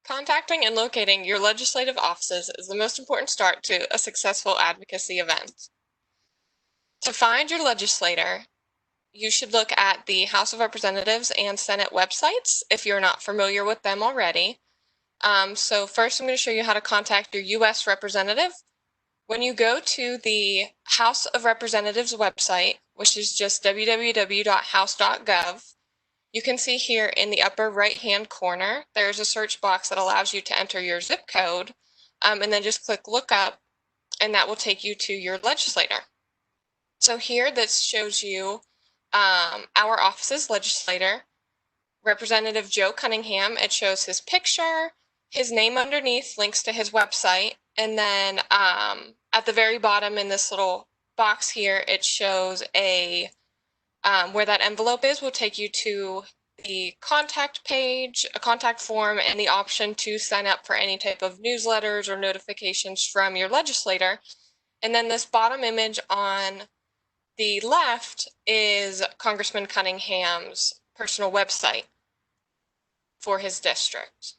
Contacting and locating your legislative offices is the most important start to a successful advocacy event. To find your legislator, you should look at the House of Representatives and Senate websites if you're not familiar with them already. So first I'm going to show you how to contact your U.S. representative. When you go to the House of Representatives website, which is just www.house.gov, you can see here in the upper right-hand corner, there's a search box that allows you to enter your zip code, and then just click Look Up, and that will take you to your legislator. So here this shows you our office's legislator, Representative Joe Cunningham. It shows his picture, his name underneath, links to his website, and then at the very bottom in this little box here, it shows a where that envelope is will take you to the contact page, a contact form, and the option to sign up for any type of newsletters or notifications from your legislator. And then this bottom image on the left is Congressman Cunningham's personal website for his district.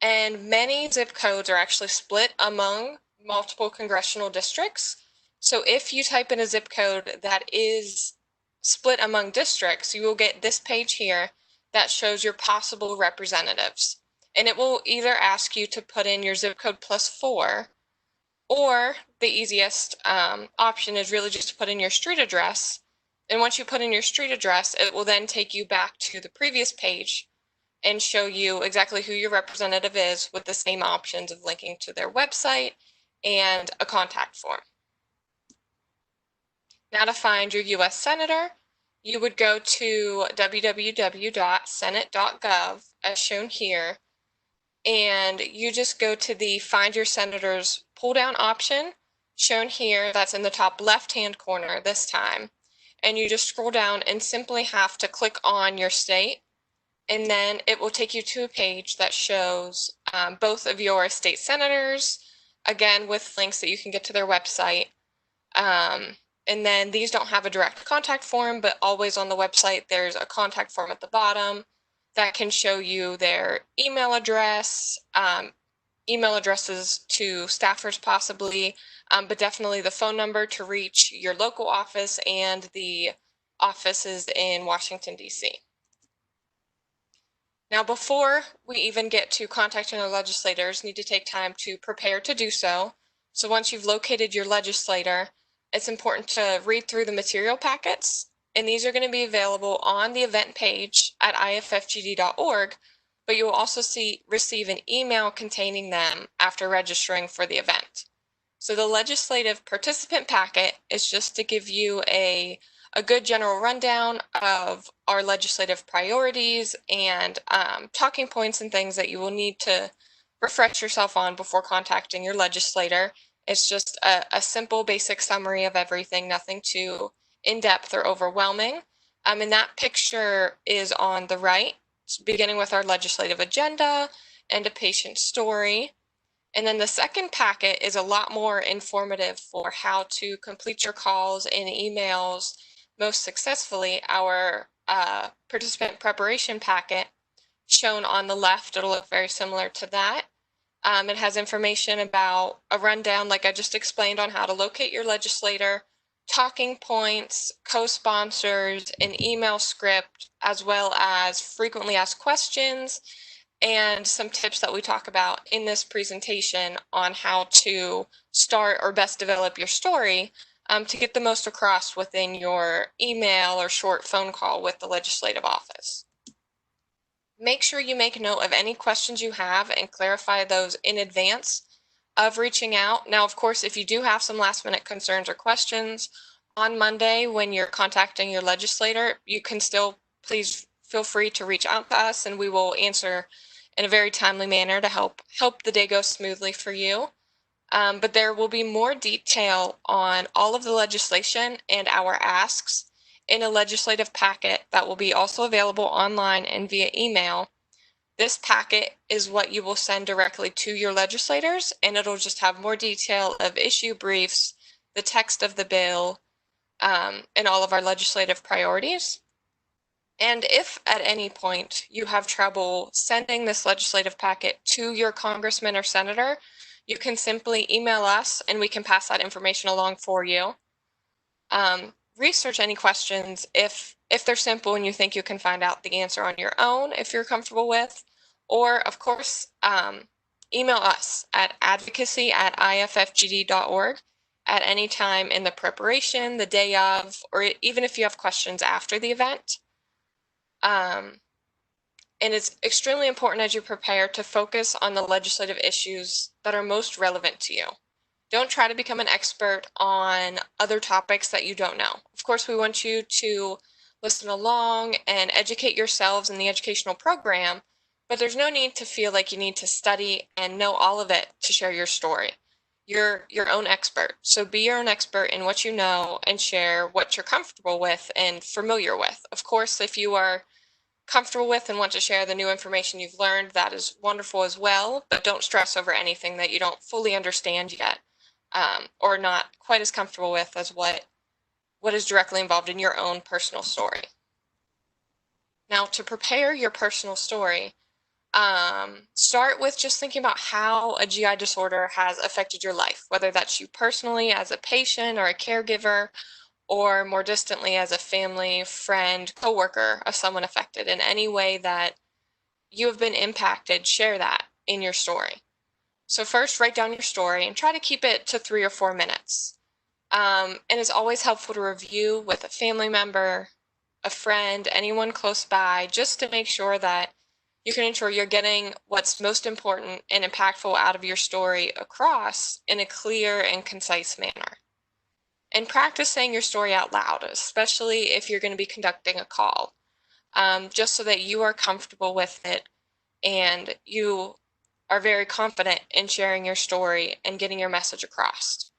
And many zip codes are actually split among multiple congressional districts. So if you type in a zip code that is split among districts, you will get this page here that shows your possible representatives. And it will either ask you to put in your zip code +4, or the easiest option is really just to put in your street address. And once you put in your street address, it will then take you back to the previous page and show you exactly who your representative is with the same options of linking to their website and a contact form. Now to find your U.S. Senator, you would go to www.senate.gov as shown here, and you just go to the Find Your Senators pull-down option shown here. That's in the top left-hand corner this time. And you just scroll down and simply have to click on your state, and then it will take you to a page that shows both of your state senators, again with links that you can get to their website. And then these don't have a direct contact form, but always on the website there's a contact form at the bottom that can show you their email address, email addresses to staffers possibly, but definitely the phone number to reach your local office and the offices in Washington, D.C. Now, before we even get to contacting our legislators, need to take time to prepare to do so. So once you've located your legislator, it's important to read through the material packets, and these are going to be available on the event page at iffgd.org, but you will also receive an email containing them after registering for the event. So the legislative participant packet is just to give you a good general rundown of our legislative priorities and talking points and things that you will need to refresh yourself on before contacting your legislator. It's just a simple basic summary of everything, nothing too in-depth or overwhelming. And that picture is on the right, beginning with our legislative agenda and a patient story. And then the second packet is a lot more informative for how to complete your calls and emails most successfully. Our participant preparation packet shown on the left, it'll look very similar to that. It has information about a rundown, like I just explained, on how to locate your legislator, talking points, co-sponsors, an email script, as well as frequently asked questions, and some tips that we talk about in this presentation on how to start or best develop your story to get the most across within your email or short phone call with the legislative office. Make sure you make note of any questions you have and clarify those in advance of reaching out. Now, of course, if you do have some last-minute concerns or questions on Monday when you're contacting your legislator, you can still please feel free to reach out to us, and we will answer in a very timely manner to help the day go smoothly for you. But there will be more detail on all of the legislation and our asks in a legislative packet that will be also available online and via email. This packet is what you will send directly to your legislators, and it'll just have more detail of issue briefs, the text of the bill, and all of our legislative priorities. And if at any point you have trouble sending this legislative packet to your congressman or senator, you can simply email us and we can pass that information along for you. Research any questions if they're simple and you think you can find out the answer on your own if you're comfortable with, or of course, email us at advocacy@iffgd.org at any time in the preparation, the day of, or even if you have questions after the event. And it's extremely important as you prepare to focus on the legislative issues that are most relevant to you. Don't try to become an expert on other topics that you don't know. Of course, we want you to listen along and educate yourselves in the educational program, but there's no need to feel like you need to study and know all of it to share your story. You're your own expert, so be your own expert in what you know and share what you're comfortable with and familiar with. Of course, if you are comfortable with and want to share the new information you've learned, that is wonderful as well, but don't stress over anything that you don't fully understand yet. Or not quite as comfortable with as what is directly involved in your own personal story. Now, to prepare your personal story, start with just thinking about how a GI disorder has affected your life, whether that's you personally as a patient or a caregiver, or more distantly as a family, friend, coworker of someone affected. In any way that you have been impacted, share that in your story. So first, write down your story and try to keep it to 3 or 4 minutes. And it's always helpful to review with a family member, a friend, anyone close by, just to make sure that you can ensure you're getting what's most important and impactful out of your story across in a clear and concise manner. And practice saying your story out loud, especially if you're going to be conducting a call, just so that you are comfortable with it and you are very confident in sharing your story and getting your message across.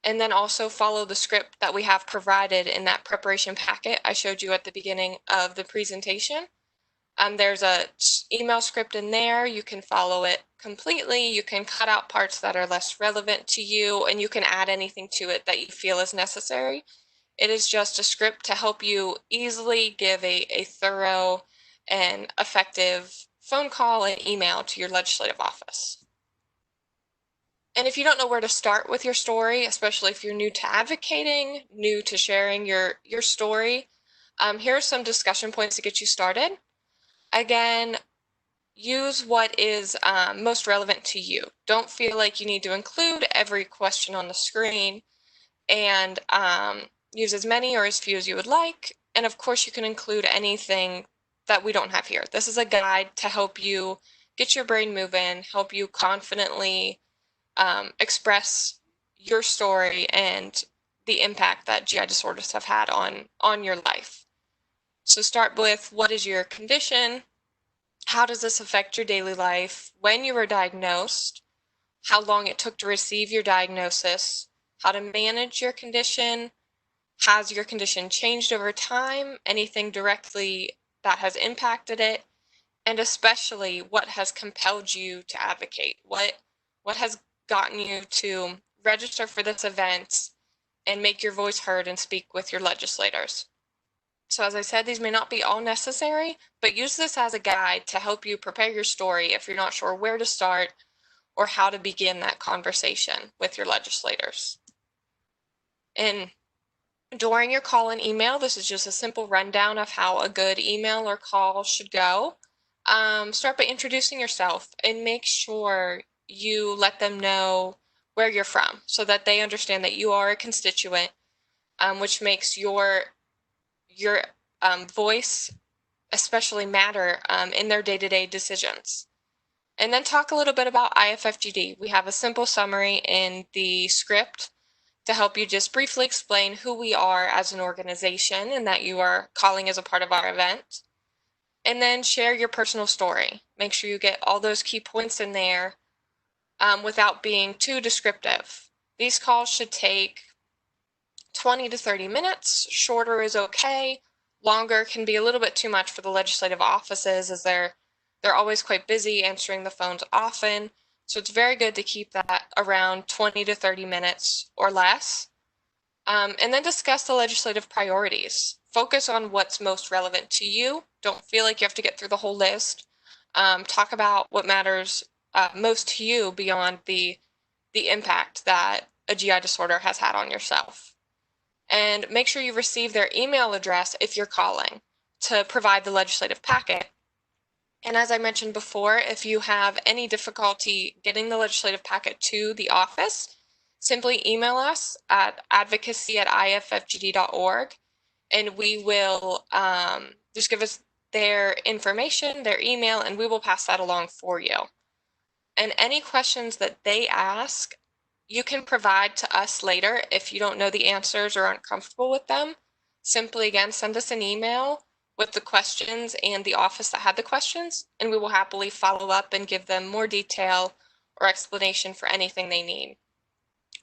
And then also follow the script that we have provided in that preparation packet I showed you at the beginning of the presentation. There's a email script in there. You can follow it completely. You can cut out parts that are less relevant to you, and you can add anything to it that you feel is necessary. It is just a script to help you easily give a thorough and effective phone call and email to your legislative office. And if you don't know where to start with your story, especially if you're new to advocating, new to sharing your story, here are some discussion points to get you started. Again, use what is most relevant to you. Don't feel like you need to include every question on the screen, and use as many or as few as you would like. And of course, you can include anything that we don't have here. This is a guide to help you get your brain moving, help you confidently express your story and the impact that GI disorders have had on your life. So start with, what is your condition? How does this affect your daily life? When you were diagnosed? How long it took to receive your diagnosis? How to manage your condition? Has your condition changed over time? Anything directly that has impacted it? And especially, what has compelled you to advocate? What has gotten you to register for this event and make your voice heard and speak with your legislators? So as I said, these may not be all necessary, but use this as a guide to help you prepare your story if you're not sure where to start or how to begin that conversation with your legislators. And during your call and email, this is just a simple rundown of how a good email or call should go. Start by introducing yourself and make sure you let them know where you're from so that they understand that you are a constituent, which makes your voice especially matter in their day-to-day decisions. And then talk a little bit about IFFGD. We have a simple summary in the script to help you just briefly explain who we are as an organization and that you are calling as a part of our event. And then share your personal story. Make sure you get all those key points in there without being too descriptive. These calls should take 20 to 30 minutes. Shorter is okay. Longer can be a little bit too much for the legislative offices, as they're always quite busy answering the phones often. So it's very good to keep that around 20 to 30 minutes or less. And then discuss the legislative priorities. Focus on what's most relevant to you. Don't feel like you have to get through the whole list. Talk about what matters most to you beyond the impact that a GI disorder has had on yourself. And make sure you receive their email address if you're calling to provide the legislative packet. And as I mentioned before, if you have any difficulty getting the legislative packet to the office, simply email us at advocacy@iffgd.org, and we will just give us their information, their email, and we will pass that along for you. And any questions that they ask, you can provide to us later if you don't know the answers or aren't comfortable with them. Simply, again, send us an email with the questions and the office that had the questions, and we will happily follow up and give them more detail or explanation for anything they need.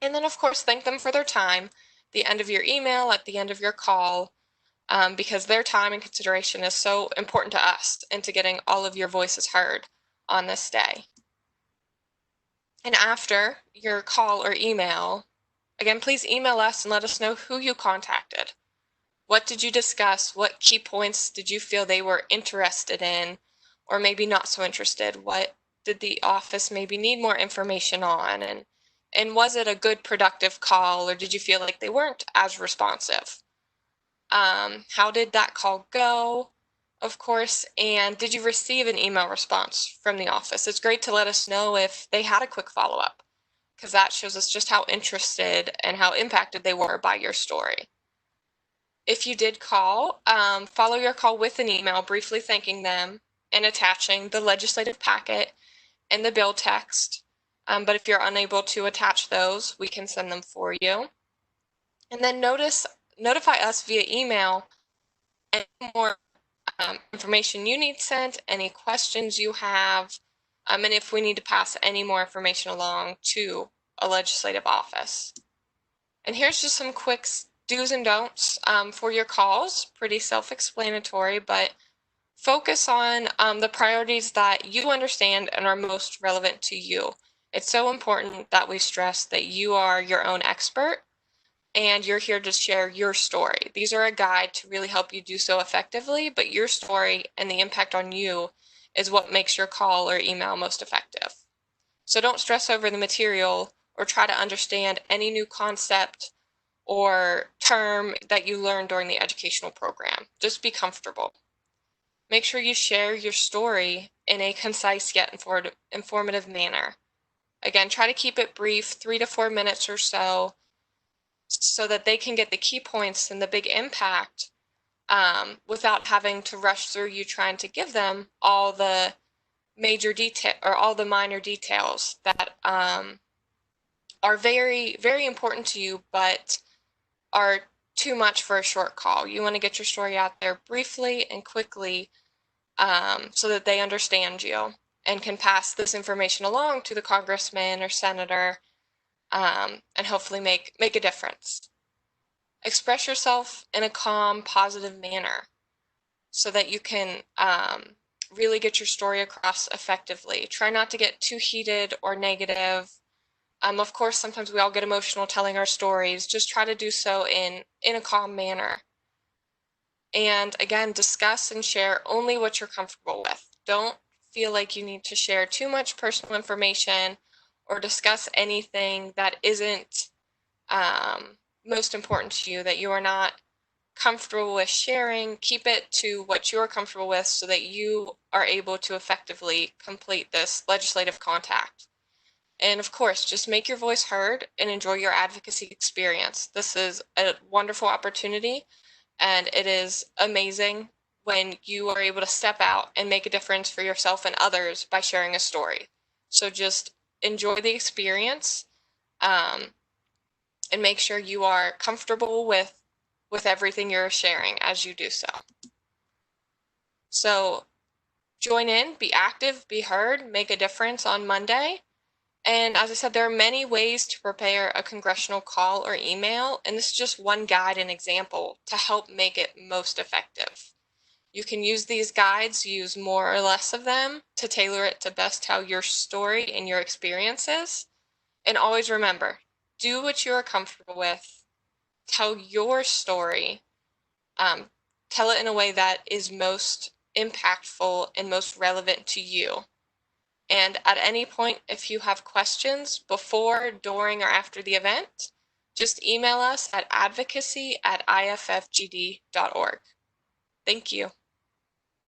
And then, of course, thank them for their time, the end of your email, at the end of your call, because their time and consideration is so important to us and to getting all of your voices heard on this day. And after your call or email, again, please email us and let us know who you contacted. What did you discuss? What key points did you feel they were interested in, or maybe not so interested? What did the office maybe need more information on? And was it a good, productive call, or did you feel like they weren't as responsive? How did that call go? Of course, and did you receive an email response from the office? It's great to let us know if they had a quick follow-up, because that shows us just how interested and how impacted they were by your story. If you did call, follow your call with an email briefly thanking them and attaching the legislative packet and the bill text. But if you're unable to attach those, we can send them for you. And then notify us via email any more information you need sent, any questions you have, and if we need to pass any more information along to a legislative office. And here's just some quick do's and don'ts for your calls. Pretty self-explanatory, but focus on the priorities that you understand and are most relevant to you. It's so important that we stress that you are your own expert and you're here to share your story. These are a guide to really help you do so effectively, but your story and the impact on you is what makes your call or email most effective. So don't stress over the material or try to understand any new concept or term that you learned during the educational program. Just be comfortable. Make sure you share your story in a concise yet informative manner. Again, try to keep it brief, 3 to 4 minutes or so that they can get the key points and the big impact without having to rush through you trying to give them all the major detail or all the minor details that are very, very important to you, but are too much for a short call. You want to get your story out there briefly and quickly so that they understand you and can pass this information along to the congressman or senator and hopefully make a difference. Express yourself in a calm, positive manner so that you can really get your story across effectively. Try not to get too heated or negative. Of course, sometimes we all get emotional telling our stories. Just try to do so in a calm manner. And again, discuss and share only what you're comfortable with. Don't feel like you need to share too much personal information or discuss anything that isn't most important to you, that you are not comfortable with sharing. Keep it to what you're comfortable with so that you are able to effectively complete this legislative contact. And of course, just make your voice heard and enjoy your advocacy experience. This is a wonderful opportunity, and it is amazing when you are able to step out and make a difference for yourself and others by sharing a story. So just enjoy the experience and make sure you are comfortable with everything you're sharing as you do so. So join in, be active, be heard, make a difference on Monday. And as I said, there are many ways to prepare a congressional call or email, and this is just one guide and example to help make it most effective. You can use these guides, use more or less of them to tailor it to best tell your story and your experiences. And always remember, do what you are comfortable with, tell your story. Tell it in a way that is most impactful and most relevant to you. And at any point, if you have questions before, during, or after the event, just email us at advocacy@iffgd.org. Thank you.